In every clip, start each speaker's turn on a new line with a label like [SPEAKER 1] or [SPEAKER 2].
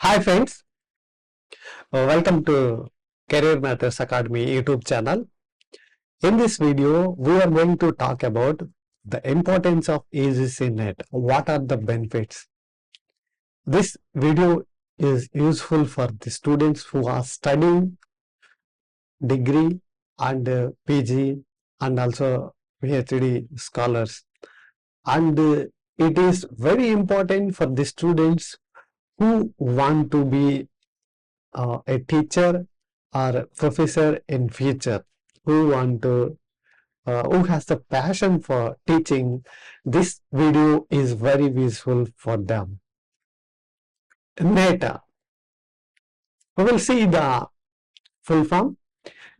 [SPEAKER 1] Hi friends, welcome to Career Matters Academy YouTube channel. In this video, we are going to talk about the importance of UGC NET. What are the benefits? This video is useful for the students who are studying degree and PG and also PhD scholars. And it is very important for the students who want to be a teacher or a professor in future, who has the passion for teaching. This video is very useful for them. NET, we will see the full form: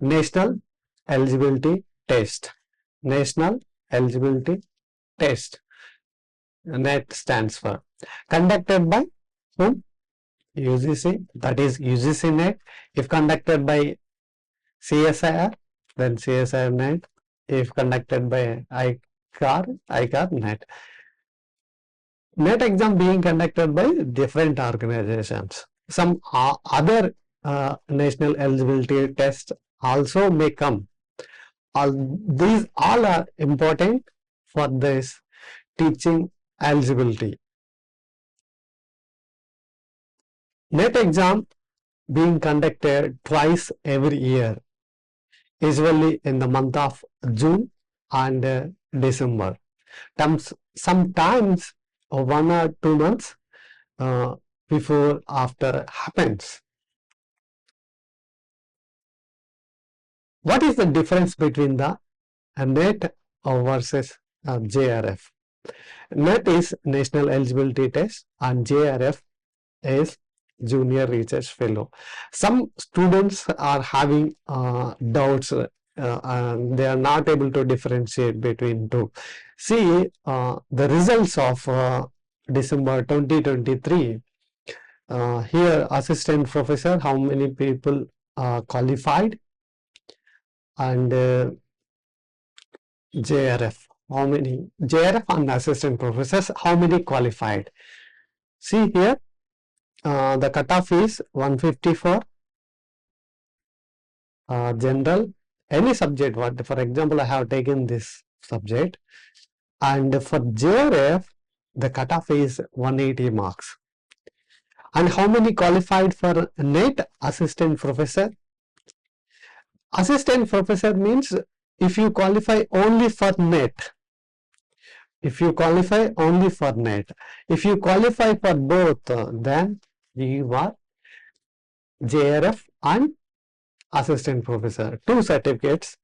[SPEAKER 1] National Eligibility Test. National Eligibility Test. NET stands for. Conducted by whom? UGC, that is UGC NET. If conducted by CSIR, then CSIR NET. If conducted by ICAR NET. NET exam being conducted by different organizations. Some other national eligibility tests also may come. These all are important for this teaching eligibility. NET exam being conducted twice every year, usually in the month of June and December. Sometimes 1 or 2 months before after happens. What is the difference between the NET versus JRF? NET is National Eligibility Test and JRF is Junior Research Fellow. Some students are having doubts and they are not able to differentiate between two. See the results of December 2023. Here assistant professor, how many people qualified, and JRF, how many JRF and assistant professors, how many qualified. See here the cutoff is 150 for general, any subject. What, for example, I have taken this subject, and for JRF the cutoff is 180 marks. And how many qualified for NET? Assistant professor. Assistant professor means if you qualify only for NET. If you qualify only for NET. If you qualify for both, then you are JRF and assistant professor. 2 certificates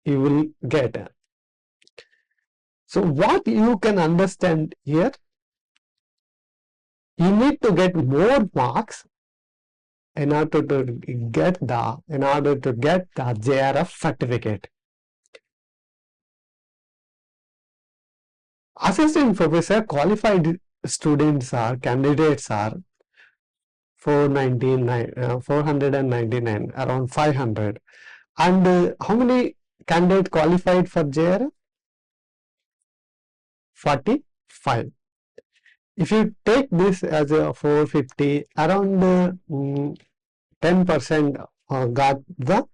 [SPEAKER 1] you will get. So what you can understand here, you need to get more marks in order to get the JRF certificate. Assistant professor qualified students are candidates are 499, around 500. And how many candidates qualified for JRF? 45. If you take this as a 450, around 10% got the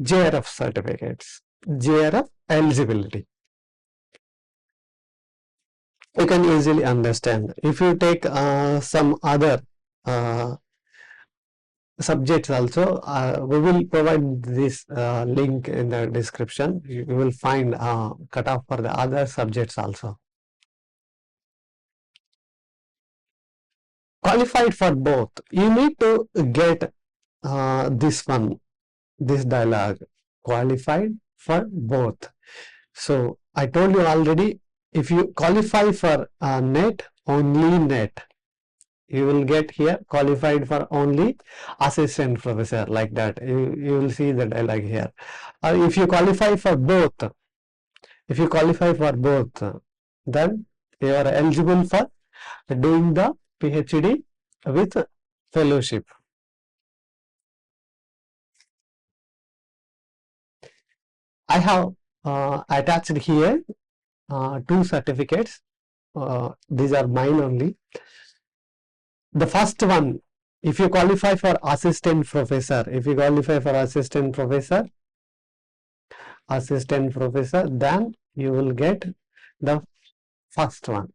[SPEAKER 1] JRF certificates, JRF eligibility. You can easily understand. If you take some other subjects also, we will provide this link in the description. You will find cutoff for the other subjects also. Qualified for both, you need to get this dialogue, qualified for both. So I told you already, if you qualify for NET, only NET, you will get here qualified for only assistant professor, like that. You will see the dialogue here. If you qualify for both, then you are eligible for doing the PhD with fellowship. I have attached here 2 certificates. these are mine only. The first one, if you qualify for assistant professor, then you will get the first one.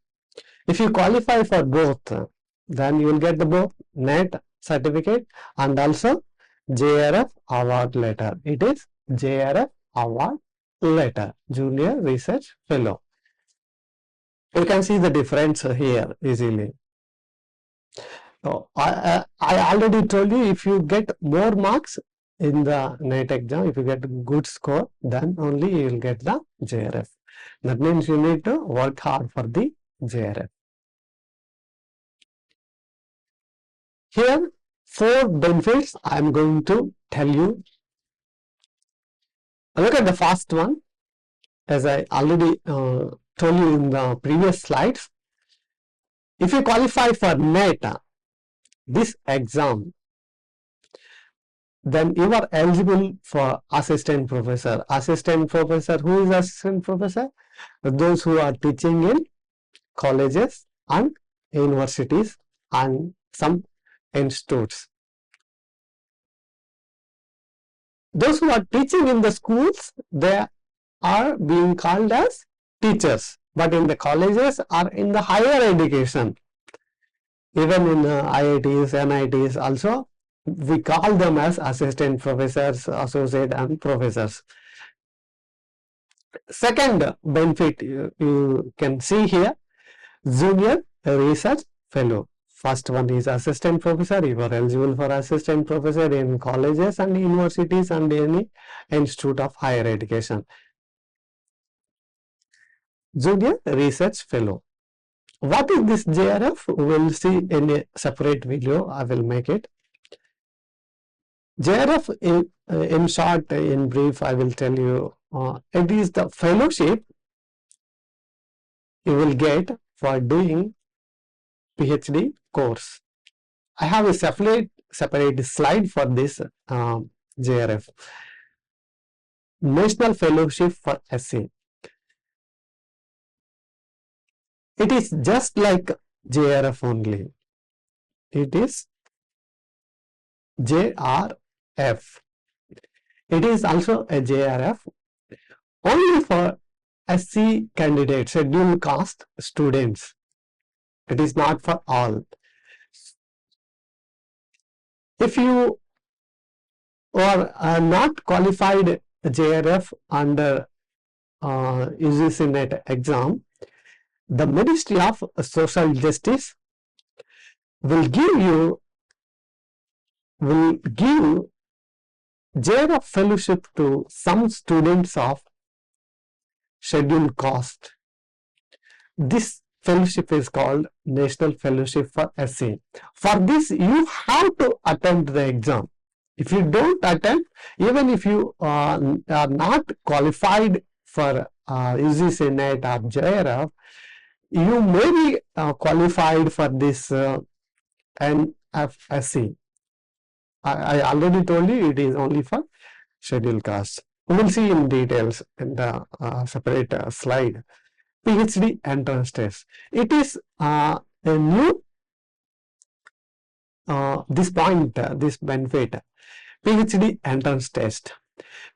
[SPEAKER 1] If you qualify for both, then you will get the both NET certificate and also JRF award letter. It is JRF award letter, Junior Research Fellow. You can see the difference here easily. So I already told you, if you get more marks in the NET exam, if you get a good score, then only you will get the JRF. That means you need to work hard for the JRF. Here, 4 benefits I am going to tell you. Look at the first one. As I already told you in the previous slides, if you qualify for NET, this exam, then you are eligible for assistant professor. Assistant professor, who is assistant professor? Those who are teaching in colleges and universities and some institutes. Those who are teaching in the schools, they are being called as teachers, but in the colleges or in the higher education, even in IITs, NITs also, we call them as assistant professors, associate and professors. Second benefit you can see here, Junior Research Fellow. First one is assistant professor. You are eligible for assistant professor in colleges and universities and any institute of higher education. Junior Research Fellow. What is this JRF? We will see in a separate video. I will make it. JRF, in short, in brief, I will tell you, it is the fellowship you will get for doing PhD course. I have a separate slide for this JRF. National Fellowship for SC. It is just like JRF only. It is JRF. It is also a JRF only for SC candidates, scheduled caste students. It is not for all. If you are not qualified JRF under UGC NET exam, the Ministry of Social Justice will give JRF fellowship to some students of scheduled caste. This fellowship is called National Fellowship for SC. For this, you have to attend the exam. If you don't attend, even if you are not qualified for UGC NET or JRF, you may be qualified for this NFSC. I already told you it is only for scheduled caste. We will see in details in the separate slide. PhD entrance test. It is a new this benefit. PhD entrance test.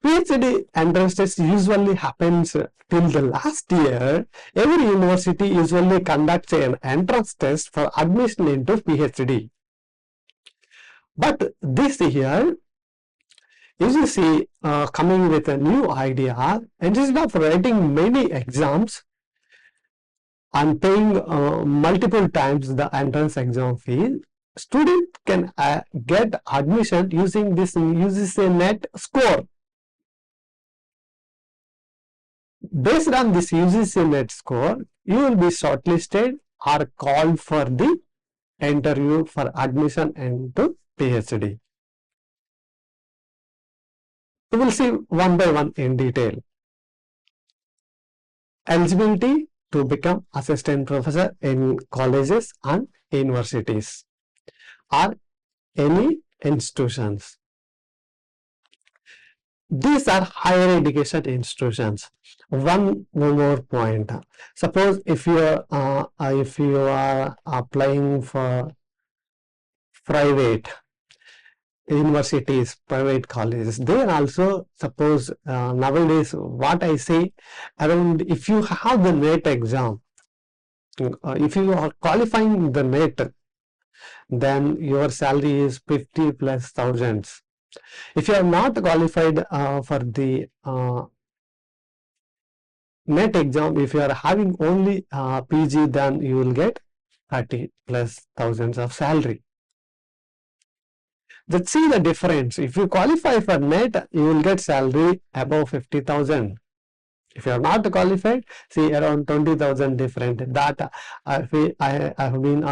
[SPEAKER 1] PhD entrance test usually happens till the last year. Every university usually conducts an entrance test for admission into PhD. But this year, UGC coming with a new idea. Instead of writing many exams and paying multiple times the entrance exam fee, student can get admission using this UGC NET score. Based on this UGC NET score, you will be shortlisted or called for the interview for admission into PhD. We will see one by one in detail. Eligibility to become assistant professor in colleges and universities or any institutions. These are higher education institutions. One more point. Suppose if you are applying for private universities, private colleges, they also suppose nowadays what I say around, if you have the NET exam, if you are qualifying the NET, then your salary is 50 plus thousands. If you are not qualified for the NET exam, if you are having only PG, then you will get 30 plus thousands of salary. Let's see the difference. If you qualify for NET, you will get salary above 50,000. If you are not qualified, see around 20,000 different. That I have been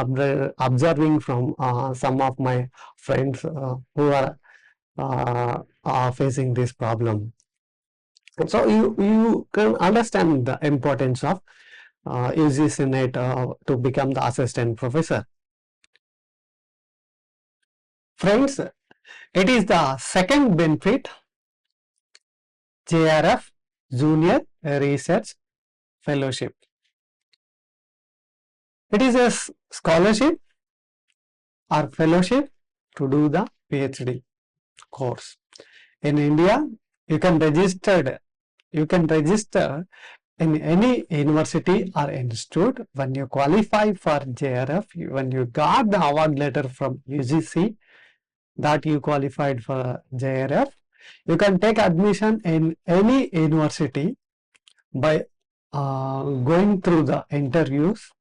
[SPEAKER 1] observing from some of my friends who are facing this problem. So you can understand the importance of UGC NET to become the assistant professor. Friends, it is the second benefit, JRF, Junior Research Fellowship. It is a scholarship or fellowship to do the PhD course. In India, you can register in any university or institute. When you qualify for JRF, when you got the award letter from UGC that you qualified for JRF, you can take admission in any university by going through the interviews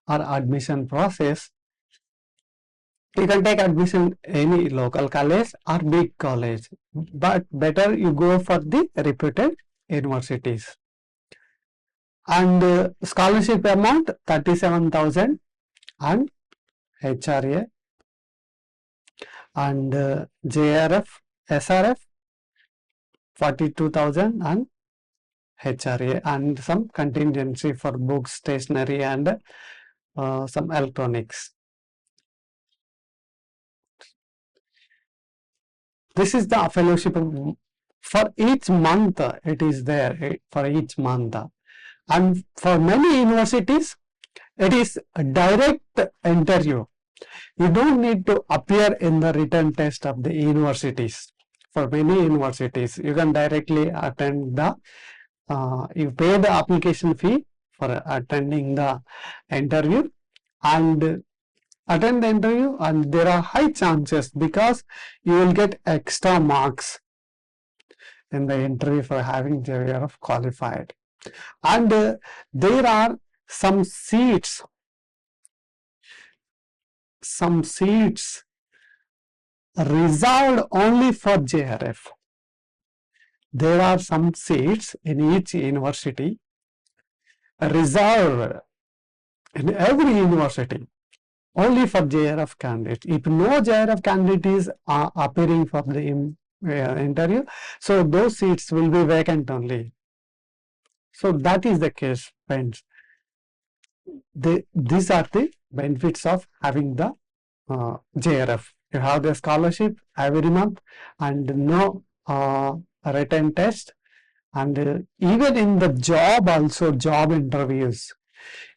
[SPEAKER 1] or admission process. You can take admission any local college or big college, but better you go for the reputed universities. And scholarship amount 37,000 and HRA, and JRF, SRF 42,000 and HRA, and some contingency for books, stationery, and some electronics. This is the fellowship for each month. It is there for each month, and for many universities it is a direct interview. You don't need to appear in the written test of the universities. For many universities, you can directly attend the you pay the application fee for attending the interview and attend the interview, and there are high chances because you will get extra marks in the interview for having JRF qualified. And there are some seats reserved only for JRF. There are some seats in each university reserved in every university only for JRF candidates. If no JRF candidate is appearing for the interview, so those seats will be vacant only. So that is the case, friends. These are the benefits of having the JRF. You have the scholarship every month and no written test, and even in the job also, job interviews,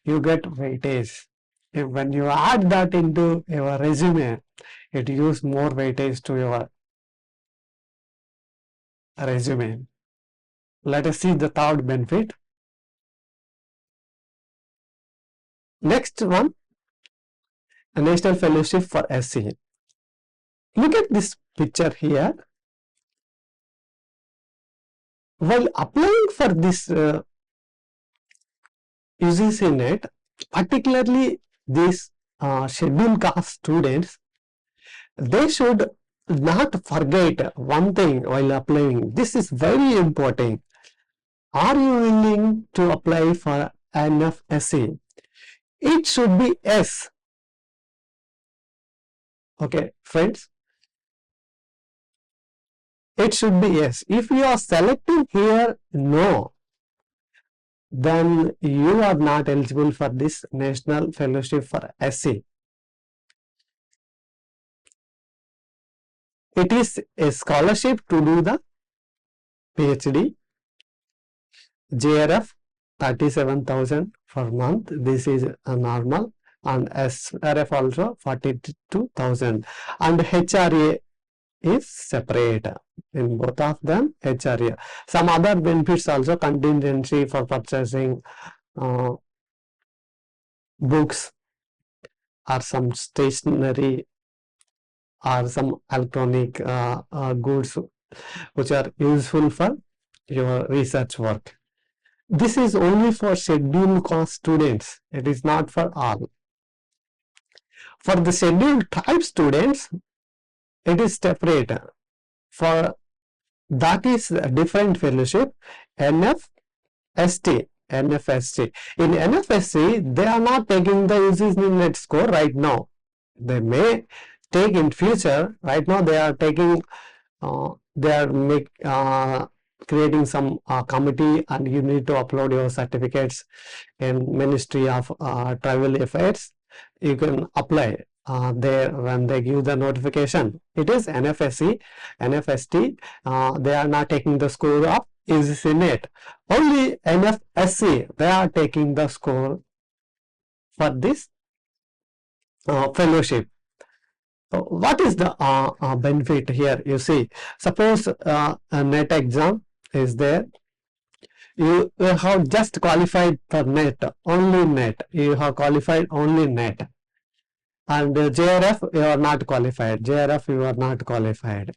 [SPEAKER 1] you get weightage. When you add that into your resume, it gives more weightage to your resume. Let us see the third benefit. Next one, a National Fellowship for SC. Look at this picture here. While applying for this UGC NET, particularly these scheduled caste students, they should not forget one thing while applying. This is very important. Are you willing to apply for NFSC? It should be yes. Okay, friends. It should be yes. If you are selecting here no, then you are not eligible for this National Fellowship for SC. It is a scholarship to do the PhD, JRF 37,000 per month. This is a normal, and SRF also 42,000, and HRA is separate in both of them. HRA, some other benefits also, contingency for purchasing books or some stationery or some electronic goods which are useful for your research work. This is only for scheduled caste students. It is not for all. For the scheduled tribe students, it is separate. For that is a different fellowship, NFST. NFSC. In NFSC, they are not taking the UGC NET score right now. They may take in future. Right now, they are taking. They are creating some committee, and you need to upload your certificates in Ministry of Tribal Affairs. You can apply there when they give the notification. It is NFSC, NFST. They are not taking the score of UGC NET. Only NFSC, they are taking the score for this fellowship. What is the benefit here? You see, suppose a NET exam is there. You have just qualified for NET, only NET. You have qualified only NET. And JRF, you are not qualified. JRF, you are not qualified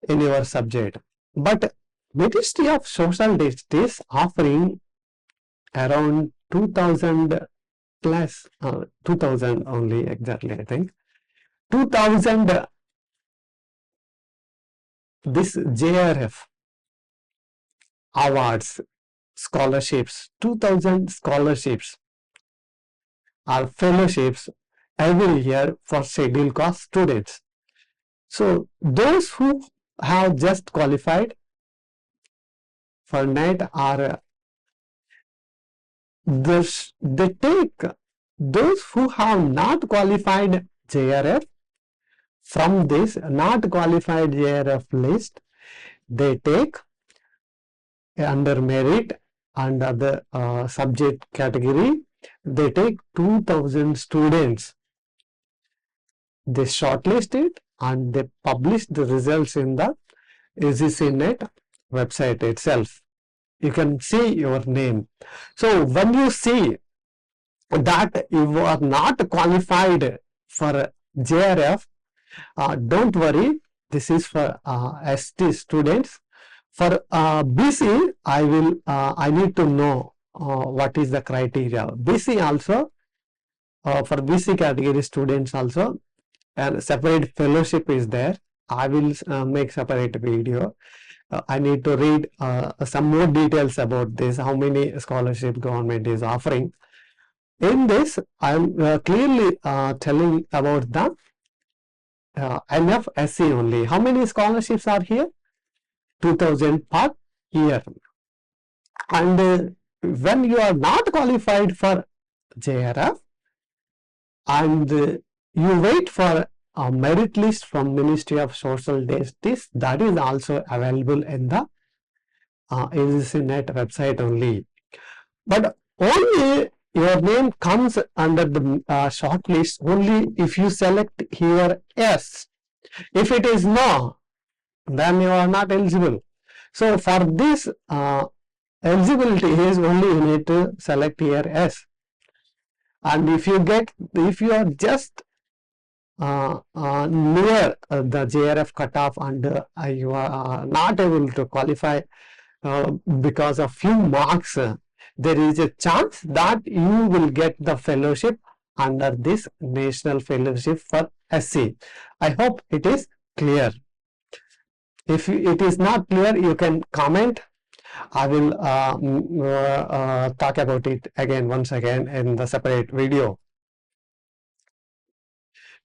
[SPEAKER 1] in your subject. But Ministry of Social Justice offering around 2,000 plus, 2,000 only exactly, I think. 2,000 this JRF awards, scholarships, 2,000 scholarships or fellowships every year for scheduled caste students. So those who have just qualified for NET are they take those who have not qualified JRF from this not qualified JRF list. They take under merit and other subject category. They take 2,000 students. They shortlist it and they publish the results in the UGC NET website itself. You can see your name. So when you see that you are not qualified for JRF, don't worry. This is for ST students. For BC, I need to know what is the criteria. BC also, for BC category students also, and separate fellowship is there. I will make separate video. I need to read some more details about this, how many scholarship government is offering. In this, I am clearly telling about the NFSC only. How many scholarships are here? 2,000 per year. And when you are not qualified for JRF and you wait for a merit list from Ministry of Social Justice, that is also available in the UGC NET website only. But only your name comes under the short list only if you select here yes. If it is no, then you are not eligible. So for this eligibility is only you need to select here yes. And if you are just near the JRF cutoff and you are not able to qualify because of few marks, there is a chance that you will get the fellowship under this National Fellowship for SC. I hope it is clear. If it is not clear, you can comment. I will talk about it once again in the separate video.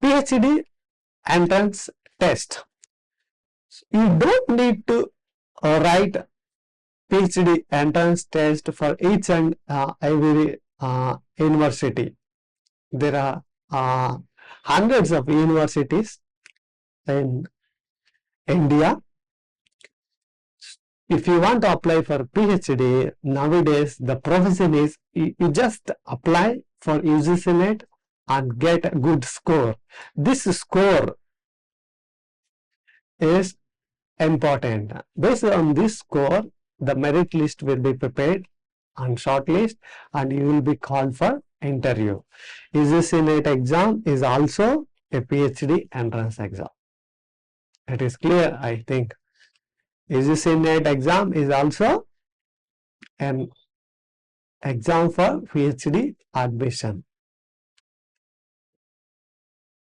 [SPEAKER 1] PhD entrance test. You don't need to write PhD entrance test for each and every university. There are hundreds of universities in India. If you want to apply for PhD, nowadays the profession is you just apply for UGC NET and get a good score. This score is important. Based on this score, the merit list will be prepared and shortlist, and you will be called for interview. UGC NET exam is also a PhD entrance exam. It is clear, I think. UGC NET exam is also an exam for PhD admission.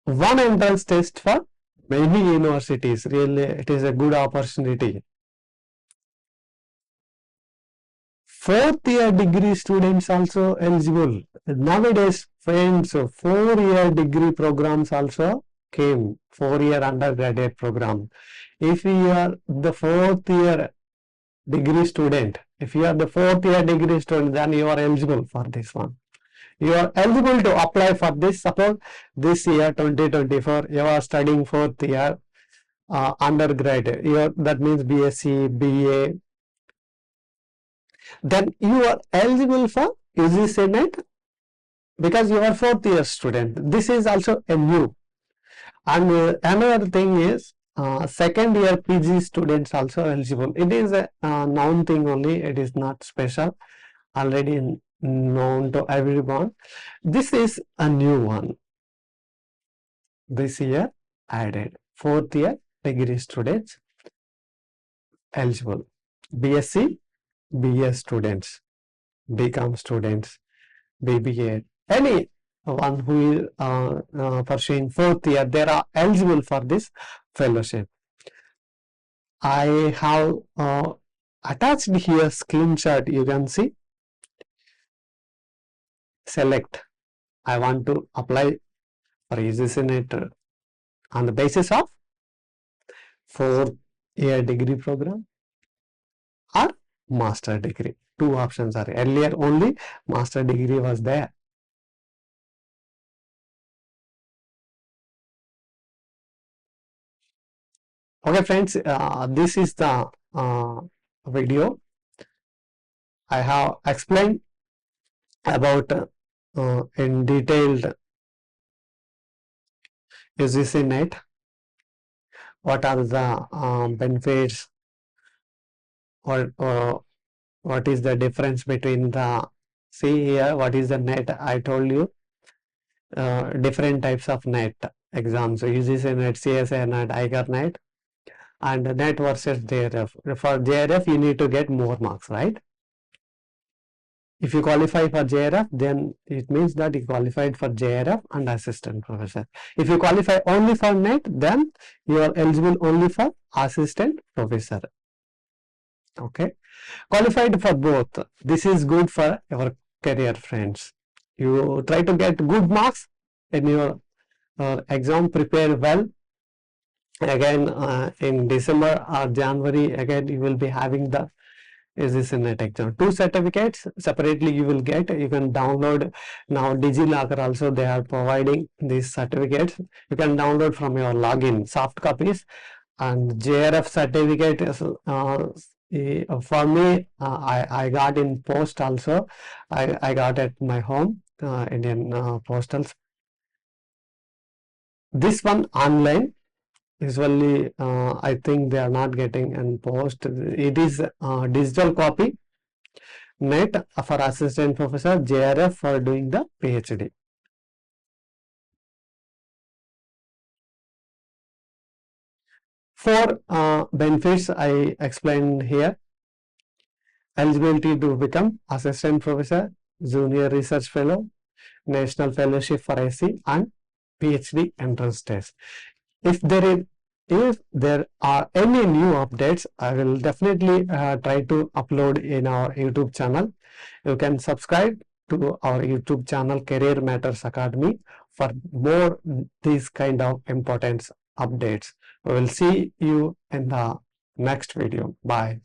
[SPEAKER 1] One entrance test for many universities. Really, it is a good opportunity. Fourth year degree students also eligible. Nowadays, friends, 4-year degree programs also came. 4-year undergraduate program. If you are the 4th year degree student, then you are eligible for this one. You are eligible to apply for this. Suppose this year 2024 you are studying 4th year undergrad. That means BSc, BA. Then you are eligible for UGC NET because you are 4th year student. This is also a new. And another thing is 2nd year PG students also eligible. It is a known thing only. It is not special. Already known to everyone. This is a new one. This year added. 4th year degree students eligible. BSc, BS students, BCom students, BBA, any one who is pursuing 4th year, they are eligible for this fellowship. I have attached here screenshot. You can see. Select. I want to apply for UGC NET on the basis of 4th year degree program or master degree. Two options are. Earlier only master degree was there. Okay friends, this is the video. I have explained about in detailed UGC NET. What are the benefits, or what is the difference between the, see here, what is the NET? I told you different types of NET exams. So UGC NET, CSA NET, IGR NET, and NET versus JRF. For JRF, you need to get more marks, right? If you qualify for JRF, then it means that you qualified for JRF and assistant professor. If you qualify only for NET, then you are eligible only for assistant professor. Okay, qualified for both. This is good for your career, friends. You try to get good marks in your exam, prepare well. Again, in December or January, again you will be having the UGC NET exam. 2 certificates separately you will get. You can download now. DigiLocker also, they are providing these certificates. You can download from your login, soft copies. And JRF certificate is, for me, I got in post also. I got at my home, Indian postals. This one online. Usually, I think they are not getting in post. It is digital copy. NET for assistant professor, JRF for doing the PhD. Four benefits I explained here. Eligibility to become assistant professor, junior research fellow, national fellowship for SC, and PhD entrance test. If there are any new updates, I will definitely try to upload in our YouTube channel. You can subscribe to our YouTube channel Career Matters Academy for more these kind of important updates. We will see you in the next video. Bye.